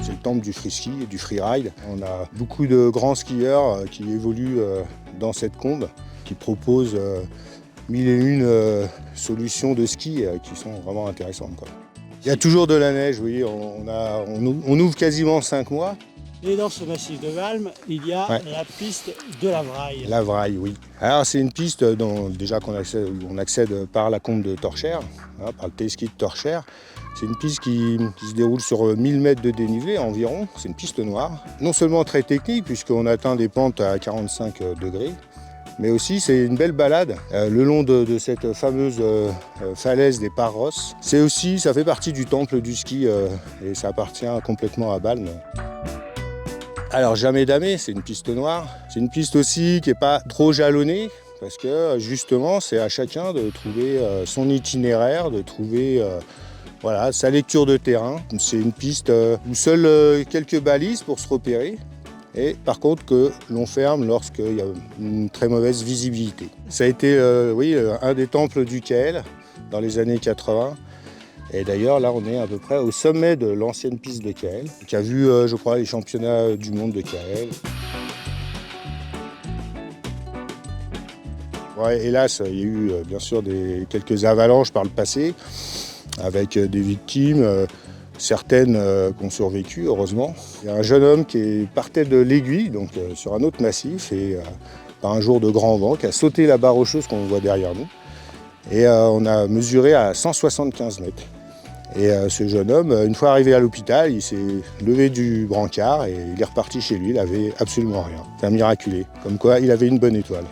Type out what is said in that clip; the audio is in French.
C'est le temple du free-ski et du freeride. On a beaucoup de grands skieurs qui évoluent dans cette combe, qui proposent mille et une solutions de ski qui sont vraiment intéressantes, quoi. Il y a toujours de la neige, oui, on ouvre quasiment 5 mois. Et dans ce massif de Valmes, il y a la piste de la Vraille. La Vraille, oui. Alors c'est une piste déjà qu'on accède par la combe de Torchères, par le téléski de Torchères. C'est une piste qui se déroule sur 1000 mètres de dénivelé environ. C'est une piste noire. Non seulement très technique, puisqu'on atteint des pentes à 45 degrés, mais aussi c'est une belle balade le long de cette fameuse falaise des Parros. Ça fait partie du temple du ski et ça appartient complètement à Balme. Alors Jamais Damé, c'est une piste noire. C'est une piste aussi qui n'est pas trop jalonnée parce que justement c'est à chacun de trouver son itinéraire, de trouver sa lecture de terrain. C'est une piste où seules quelques balises pour se repérer. Et par contre que l'on ferme lorsqu'il y a une très mauvaise visibilité. Ça a été un des temples du KL dans les années 80. Et d'ailleurs là on est à peu près au sommet de l'ancienne piste de KL, qui a vu je crois les championnats du monde de KL. Ouais, hélas il y a eu bien sûr quelques avalanches par le passé, avec des victimes. Certaines qui ont survécu, heureusement. Il y a un jeune homme qui partait de l'Aiguille, donc sur un autre massif, et par un jour de grand vent, qui a sauté la barre rocheuse qu'on voit derrière nous. Et on a mesuré à 175 mètres. Et ce jeune homme, une fois arrivé à l'hôpital, il s'est levé du brancard et il est reparti chez lui, il n'avait absolument rien. C'est un miraculé, comme quoi il avait une bonne étoile.